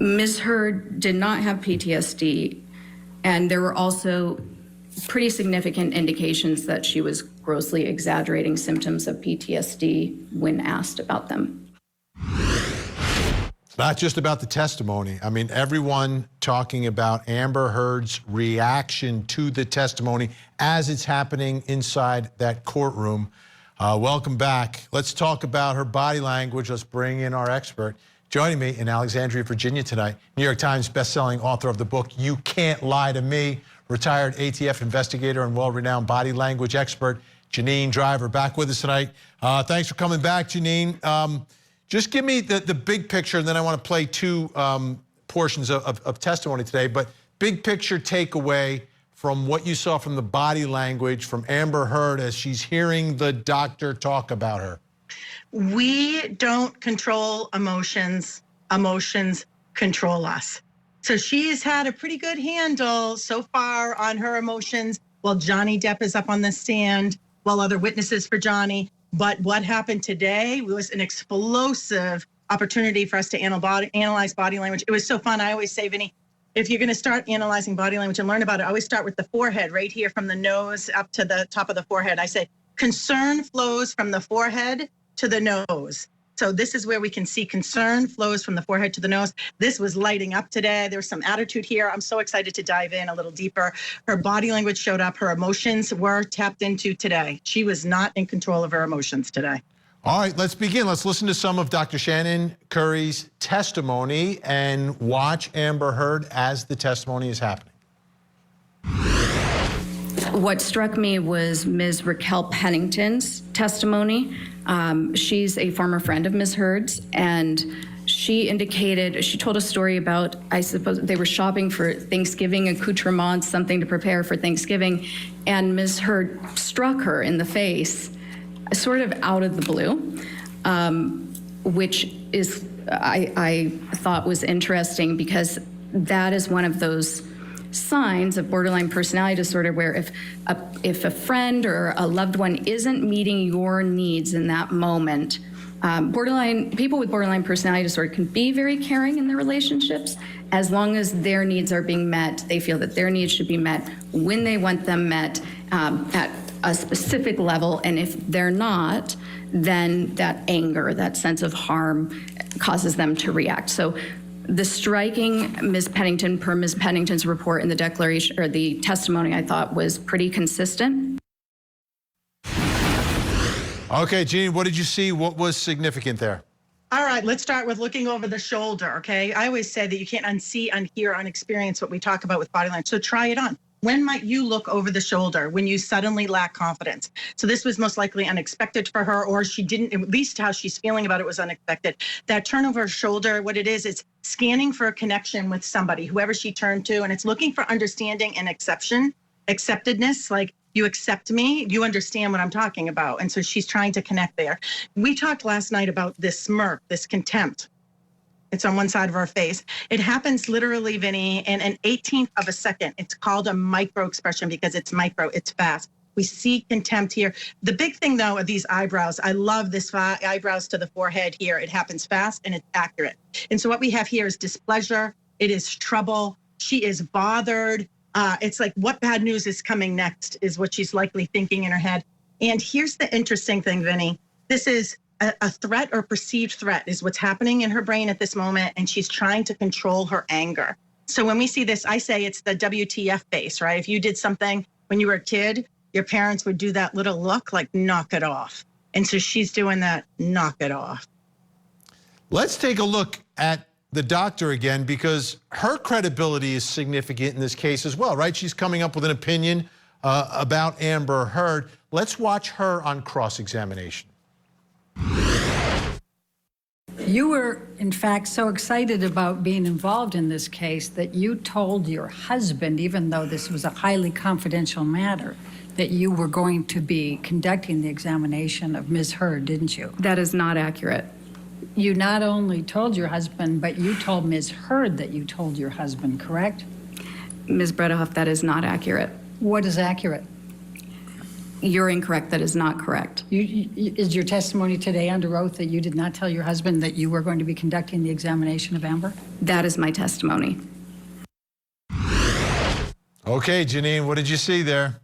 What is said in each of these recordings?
Ms. Heard did not have PTSD, and there were also pretty significant indications that she was grossly exaggerating symptoms of PTSD when asked about them. It's not just about the testimony. I mean, everyone talking about Amber Heard's reaction to the testimony as it's happening inside that courtroom. Welcome back. Let's talk about her body language. Let's bring in our expert. Joining me in Alexandria, Virginia tonight, New York Times bestselling author of the book, You Can't Lie to Me, retired ATF investigator and well-renowned body language expert, Janine Driver, back with us tonight. Thanks for coming back, Janine. Just give me the big picture, and then I want to play two portions of testimony today, but big picture takeaway from what you saw from the body language from Amber Heard as she's hearing the doctor talk about her. We don't control emotions. Emotions control us. So she's had a pretty good handle so far on her emotions while Johnny Depp is up on the stand, while other witnesses for Johnny. But what happened today was an explosive opportunity for us to analyze body language. It was so fun. I always say, Vinny, if you're going to start analyzing body language and learn about it, I always start with the forehead, right here from the nose up to the top of the forehead. I say concern flows from the forehead to the nose. So this is where we can see concern flows from the forehead to the nose. This was lighting up today. There was some attitude here. I'm so excited to dive in a little deeper. Her body language showed up. Her emotions were tapped into today. She was not in control of her emotions today. All right, let's begin. Let's listen to some of Dr. Shannon Curry's testimony and watch Amber Heard as the testimony is happening. What struck me was Ms. Raquel Pennington's testimony. She's a former friend of Ms. Heard's, and she told a story about, I suppose, they were shopping for Thanksgiving accoutrements, something to prepare for Thanksgiving, and Ms. Heard struck her in the face, sort of out of the blue, which is, I thought was interesting because that is one of those signs of borderline personality disorder where if a friend or a loved one isn't meeting your needs in that moment, people with borderline personality disorder can be very caring in their relationships as long as their needs are being met. They feel that their needs should be met when they want them met at a specific level, and if they're not, then that anger, that sense of harm causes them to react. So the striking Ms. Pennington, per Ms. Pennington's report in the declaration or the testimony, I thought was pretty consistent. Okay, Jean, what did you see? What was significant there? All right, let's start with looking over the shoulder, okay? I always say that you can't unsee, unhear, unexperience what we talk about with body language, so try it on. When might you look over the shoulder when you suddenly lack confidence? So this was most likely unexpected for her, or she didn't, at least how she's feeling about it was unexpected. That turn over her shoulder, what it is scanning for a connection with somebody, whoever she turned to, and it's looking for understanding and acceptedness, like you accept me, you understand what I'm talking about. And so she's trying to connect there. We talked last night about this smirk, this contempt. It's on one side of our face. It happens literally, Vinny, in an 18th of a second. It's called a micro expression because it's micro, it's fast. We see contempt here. The big thing, though, are these eyebrows. I love this eyebrows to the forehead here. It happens fast and it's accurate. And so what we have here is displeasure. It is trouble. She is bothered. It's like, what bad news is coming next is what she's likely thinking in her head. And here's the interesting thing, Vinny. This is a threat or perceived threat is what's happening in her brain at this moment, and she's trying to control her anger. So when we see this, I say it's the WTF face, right? If you did something when you were a kid, your parents would do that little look like, knock it off. And so she's doing that, knock it off. Let's take a look at the doctor again, because her credibility is significant in this case as well, right? She's coming up with an opinion about Amber Heard. Let's watch her on cross-examination. You were, in fact, so excited about being involved in this case that you told your husband, even though this was a highly confidential matter, that you were going to be conducting the examination of Ms. Heard, didn't you? That is not accurate. You not only told your husband, but you told Ms. Heard that you told your husband, correct? Ms. Bredehoff, that is not accurate. What is accurate? You're incorrect. That is not correct. Is your testimony today under oath that you did not tell your husband that you were going to be conducting the examination of Amber? That is my testimony. Okay, Janine, what did you see there?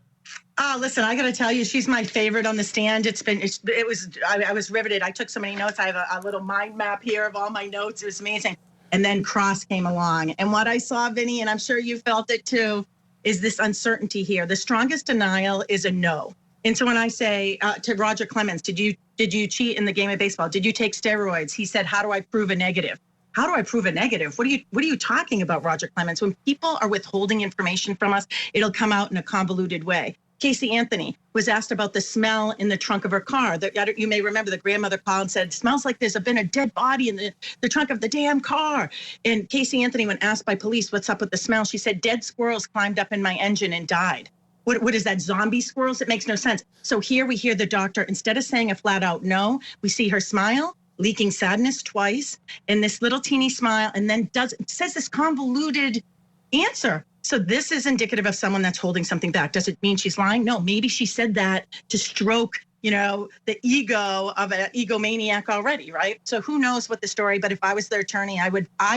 Listen, I got to tell you, she's my favorite on the stand. I was riveted. I took so many notes. I have a little mind map here of all my notes. It was amazing. And then Cross came along. And what I saw, Vinny, and I'm sure you felt it too, is this uncertainty here. The strongest denial is a no. And so when I say to Roger Clemens, did you cheat in the game of baseball? Did you take steroids? He said, how do I prove a negative? How do I prove a negative? What are you talking about, Roger Clemens? When people are withholding information from us, it'll come out in a convoluted way. Casey Anthony was asked about the smell in the trunk of her car. You may remember the grandmother called and said, smells like there's been a dead body in the trunk of the damn car. And Casey Anthony, when asked by police what's up with the smell, she said, dead squirrels climbed up in my engine and died. What is that, zombie squirrels? It makes no sense. So here we hear the doctor, instead of saying a flat out no, we see her smile, leaking sadness twice, and this little teeny smile, and then says this convoluted answer. So this is indicative of someone that's holding something back. Does it mean she's lying? No, maybe she said that to stroke, the ego of an egomaniac already, right? So who knows what the story, but if I was their attorney, I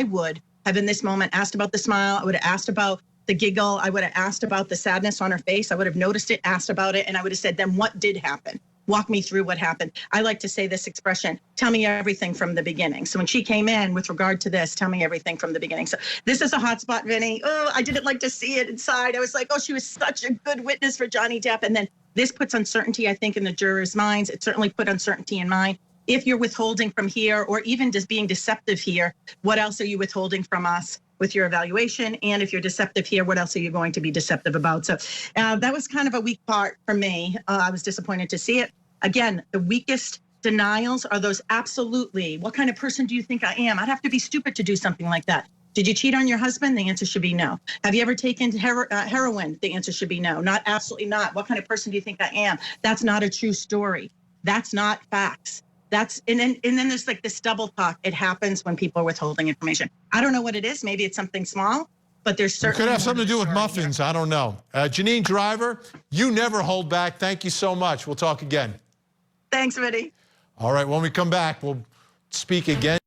would have in this moment asked about the smile. I would have asked about the giggle. I would have asked about the sadness on her face. I would have noticed it, asked about it, and I would have said, then what did happen? Walk me through what happened. I like to say this expression, tell me everything from the beginning. So when she came in with regard to this, tell me everything from the beginning. So this is a hot spot, Vinny. Oh, I didn't like to see it inside. I was like, oh, she was such a good witness for Johnny Depp. And then this puts uncertainty, I think, in the jurors' minds. It certainly put uncertainty in mine. If you're withholding from here, or even just being deceptive here, what else are you withholding from us with your evaluation? And if you're deceptive here, what else are you going to be deceptive about? So that was kind of a weak part for me. I was disappointed to see it. Again, the weakest denials are those absolutely, what kind of person do you think I am? I'd have to be stupid to do something like that. Did you cheat on your husband? The answer should be no. Have you ever taken heroin? The answer should be no. Not absolutely not. What kind of person do you think I am? That's not a true story. That's not facts. And then there's like this double talk. It happens when people are withholding information. I don't know what it is. Maybe it's something small, but there's certainly. It could have something to do with muffins. Here. I don't know. Janine Driver, you never hold back. Thank you so much. We'll talk again. Thanks, Vinny. All right, when we come back, we'll speak again.